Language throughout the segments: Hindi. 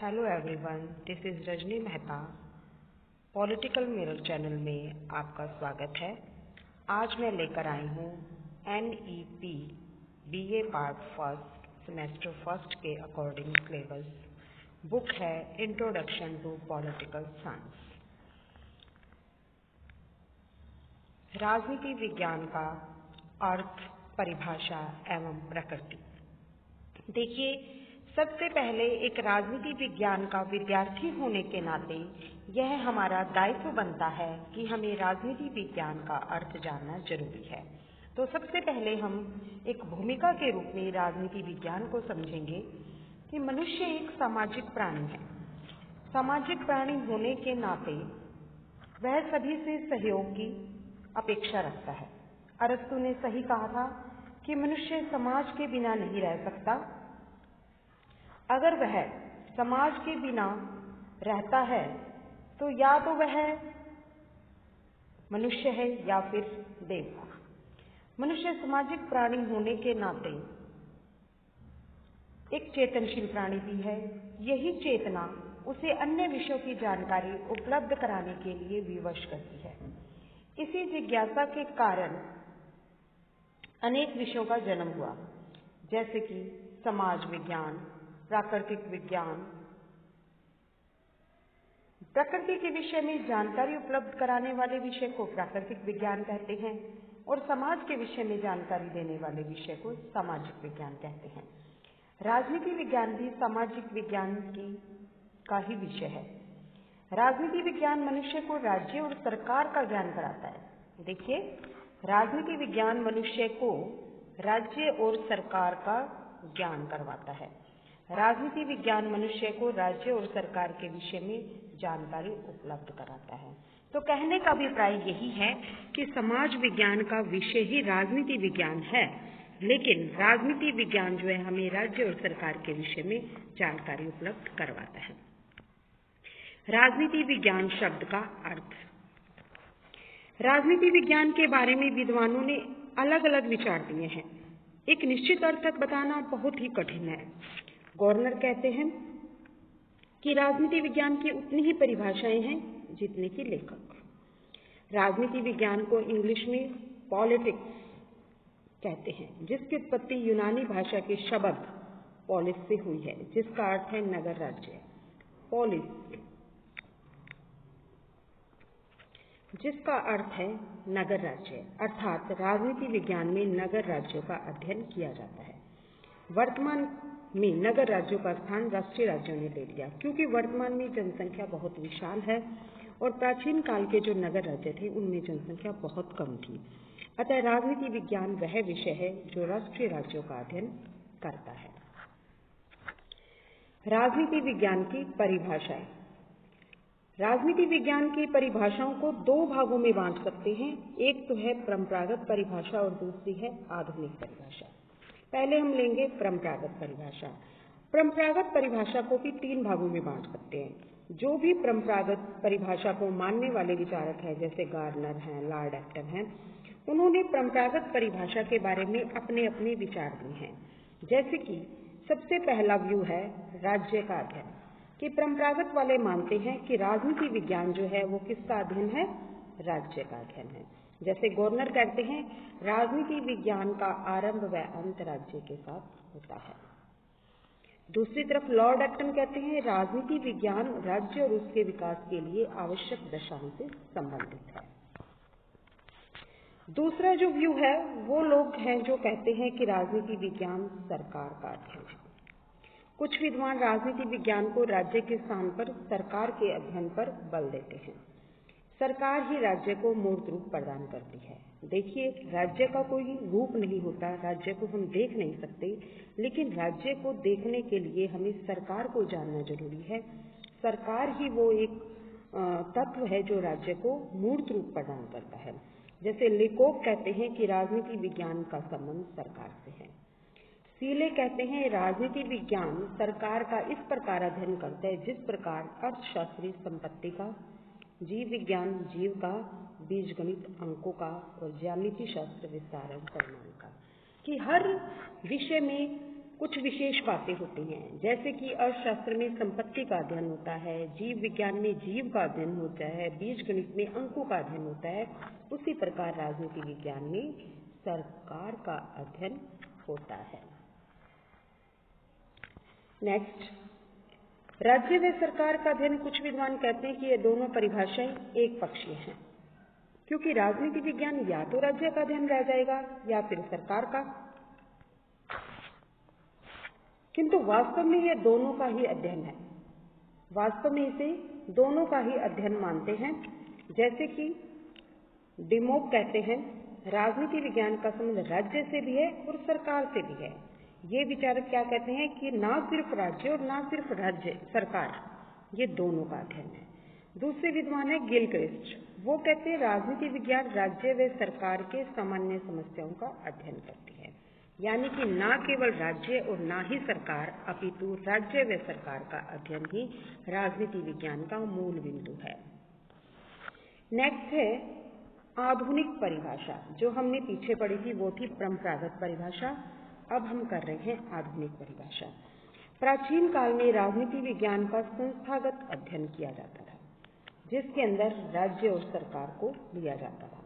Hello everyone, this is Rajni Mehta. Political mirror channel में आपका स्वागत है। आज मैं लेकर आई हूँ NEP BA part first semester first के अकॉर्डिंग सिलेबस। बुक है इंट्रोडक्शन टू पॉलिटिकल साइंस। राजनीति विज्ञान का अर्थ, परिभाषा एवं प्रकृति। देखिए, सबसे पहले एक राजनीति विज्ञान का विद्यार्थी होने के नाते यह हमारा दायित्व बनता है कि हमें राजनीति विज्ञान का अर्थ जानना जरूरी है। तो सबसे पहले हम एक भूमिका के रूप में राजनीति विज्ञान को समझेंगे कि मनुष्य एक सामाजिक प्राणी है। सामाजिक प्राणी होने के नाते वह सभी से सहयोग की अपेक्षा रखता है। अरस्तु ने सही कहा था कि मनुष्य समाज के बिना नहीं रह सकता। अगर वह समाज के बिना रहता है तो या तो वह मनुष्य है या फिर देव। मनुष्य सामाजिक प्राणी होने के नाते एक चेतनशील प्राणी भी है। यही चेतना उसे अन्य विषयों की जानकारी उपलब्ध कराने के लिए विवश करती है। इसी जिज्ञासा के कारण अनेक विषयों का जन्म हुआ, जैसे कि समाज विज्ञान, प्राकृतिक विज्ञान। प्रकृति के विषय में जानकारी उपलब्ध कराने वाले विषय को प्राकृतिक विज्ञान कहते हैं और समाज के विषय में जानकारी देने वाले विषय को सामाजिक विज्ञान कहते हैं। राजनीति विज्ञान भी सामाजिक विज्ञान का ही विषय है। राजनीति विज्ञान मनुष्य को राज्य और सरकार का ज्ञान कराता है। देखिए, राजनीति विज्ञान मनुष्य को राज्य और सरकार का ज्ञान करवाता है। राजनीति विज्ञान मनुष्य को राज्य और सरकार के विषय में जानकारी उपलब्ध कराता है। तो कहने का अभिप्राय यही है कि समाज विज्ञान का विषय ही राजनीति विज्ञान है, लेकिन राजनीति विज्ञान जो है हमें राज्य और सरकार के विषय में जानकारी उपलब्ध करवाता है। राजनीति विज्ञान शब्द का अर्थ। राजनीति विज्ञान के बारे में विद्वानों ने अलग अलग विचार दिए हैं। एक निश्चित अर्थ तक बताना बहुत ही कठिन है। गॉर्नर कहते हैं कि राजनीति विज्ञान की उतनी ही परिभाषाएं हैं जितने की लेखक। राजनीति विज्ञान को इंग्लिश में पॉलिटिक्स कहते हैं, जिसकी उत्पत्ति यूनानी भाषा के शब्द पॉलिस से हुई है, जिसका अर्थ है नगर राज्य। पॉलिस जिसका अर्थ है नगर राज्य, अर्थात राजनीति विज्ञान में नगर राज्यों का अध्ययन किया जाता है। वर्तमान में नगर राज्यों का स्थान राष्ट्रीय राज्यों ने ले लिया, क्योंकि वर्तमान में जनसंख्या बहुत विशाल है और प्राचीन काल के जो नगर राज्य थे उनमें जनसंख्या बहुत कम थी। अतः राजनीति विज्ञान वह विषय है जो राष्ट्रीय राज्यों का अध्ययन करता है। राजनीति विज्ञान की परिभाषाएं। राजनीति विज्ञान की परिभाषाओं को दो भागों में बांट सकते हैं। एक तो है परंपरागत परिभाषा और दूसरी है आधुनिक परिभाषा। पहले हम लेंगे परंपरागत परिभाषा। परंपरागत परिभाषा को भी तीन भागों में बांट सकते हैं। जो भी परंपरागत परिभाषा को मानने वाले विचारक हैं, जैसे गार्नर हैं, लॉर्ड एक्टन हैं, उन्होंने परंपरागत परिभाषा के बारे में अपने अपने विचार दिए हैं। जैसे कि सबसे पहला व्यू है राज्य का अध्ययन, कि परंपरागत वाले मानते हैं कि राजनीति विज्ञान जो है वो किसका अध्ययन है? राज्य का अध्ययन है। जैसे गॉर्नर कहते हैं राजनीति विज्ञान का आरंभ व अंत राज्य के साथ होता है। दूसरी तरफ लॉर्ड एक्टन कहते हैं राजनीति विज्ञान राज्य और उसके विकास के लिए आवश्यक दशाओं से संबंधित है। दूसरा जो व्यू है वो लोग हैं जो कहते हैं कि राजनीति विज्ञान सरकार का अध्ययन है। कुछ विद्वान राजनीति विज्ञान को राज्य के स्थान पर सरकार के अध्ययन पर बल देते हैं। सरकार ही राज्य को मूर्त रूप प्रदान करती है। देखिए, राज्य का कोई रूप नहीं होता, राज्य को हम देख नहीं सकते, लेकिन राज्य को देखने के लिए हमें सरकार को जानना जरूरी है। सरकार ही वो एक तत्व है जो राज्य को मूर्त रूप प्रदान करता है। जैसे लेकोक कहते हैं कि राजनीति विज्ञान का संबंध सरकार से है। सीले कहते हैं राजनीति विज्ञान सरकार का इस प्रकार अध्ययन करता है जिस प्रकार अर्थशास्त्री संपत्ति का, जीव विज्ञान जीव का, बीजगणित अंकों का और ज्यामिति शास्त्र विस्तारण परिमाण का, कि हर विषय में कुछ विशेष बातें होती हैं, जैसे कि अर्थशास्त्र में संपत्ति का अध्ययन होता है, जीव विज्ञान में जीव का अध्ययन होता है, बीज गणित में अंकों का अध्ययन होता है, उसी प्रकार राजनीति विज्ञान में सरकार का अध्ययन होता है। नेक्स्ट, राज्य व सरकार का अध्ययन। कुछ विद्वान कहते हैं कि ये दोनों परिभाषाएं एक पक्षीय हैं, क्योंकि राजनीति विज्ञान या तो राज्य का अध्ययन रह जाएगा या फिर सरकार का, किंतु वास्तव में यह दोनों का ही अध्ययन है। वास्तव में इसे दोनों का ही अध्ययन मानते हैं। जैसे कि डिमोक कहते हैं, राजनीति विज्ञान का संबंध राज्य से भी है और सरकार से भी है। ये विचारक क्या कहते हैं कि ना सिर्फ राज्य और ना सिर्फ राज्य सरकार, ये दोनों का अध्ययन है। दूसरे विद्वान है गिलक्रिस्ट, वो कहते हैं राजनीति विज्ञान राज्य व सरकार के सामान्य समस्याओं का अध्ययन करती है, यानी कि ना केवल राज्य और ना ही सरकार, अपितु राज्य व सरकार का अध्ययन ही राजनीति विज्ञान का मूल बिंदु है। नेक्स्ट है आधुनिक परिभाषा। जो हमने पीछे पढ़ी थी वो थी परंपरागत परिभाषा, अब हम कर रहे हैं आधुनिक परिभाषा। प्राचीन काल में राजनीति विज्ञान का संस्थागत अध्ययन किया जाता था, जिसके अंदर राज्य और सरकार को लिया जाता था।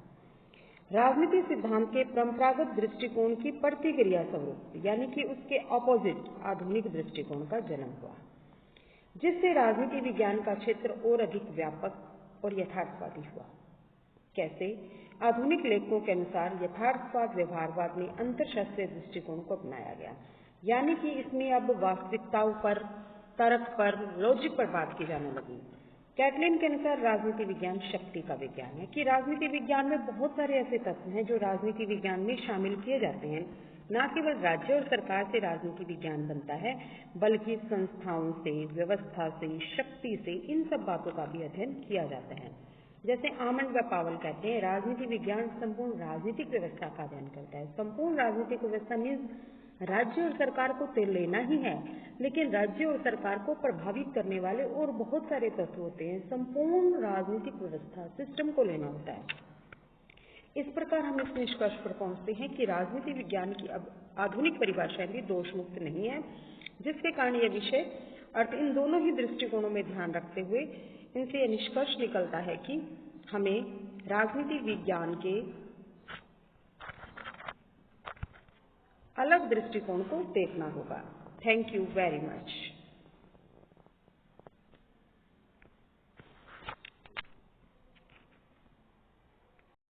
राजनीति सिद्धांत के परंपरागत दृष्टिकोण की प्रतिक्रिया स्वरूप, यानी कि उसके ऑपोजिट आधुनिक दृष्टिकोण का जन्म हुआ, जिससे राजनीति विज्ञान का क्षेत्र और अधिक व्यापक और यथार्थवादी हुआ। कैसे? आधुनिक लेखकों के अनुसार यथार्थवाद व्यवहारवाद में अंतरशास्त्रीय दृष्टिकोण को अपनाया गया, यानी कि इसमें अब वास्तविकताओं पर, तर्क पर, लॉजिक पर बात की जाने लगी। कैटलिन के अनुसार राजनीति विज्ञान शक्ति का विज्ञान है, कि राजनीति विज्ञान में बहुत सारे ऐसे तत्व हैं जो राजनीति विज्ञान में शामिल किए जाते हैं। न केवल राज्य और सरकार से राजनीति विज्ञान बनता है, बल्कि संस्थाओं से, व्यवस्था से, शक्ति से, इन सब बातों का भी अध्ययन किया जाता है। जैसे आमंड व पावल कहते हैं, राजनीति विज्ञान संपूर्ण राजनीतिक व्यवस्था का अध्ययन करता है। संपूर्ण राजनीतिक व्यवस्था मीन्स राज्य और सरकार को तो लेना ही है, लेकिन राज्य और सरकार को प्रभावित करने वाले और बहुत सारे तत्व होते हैं। संपूर्ण राजनीतिक व्यवस्था सिस्टम को लेना होता है। इस प्रकार हम इस निष्कर्ष पर पहुंचते हैं कि राजनीति विज्ञान की अब आधुनिक परिभाषाएं भी दोषमुक्त नहीं है, जिसके कारण यह विषय अर्थ इन दोनों ही दृष्टिकोणों में ध्यान रखते हुए इनसे यह निष्कर्ष निकलता है कि हमें राजनीति विज्ञान के अलग दृष्टिकोण को देखना होगा। Thank you very much.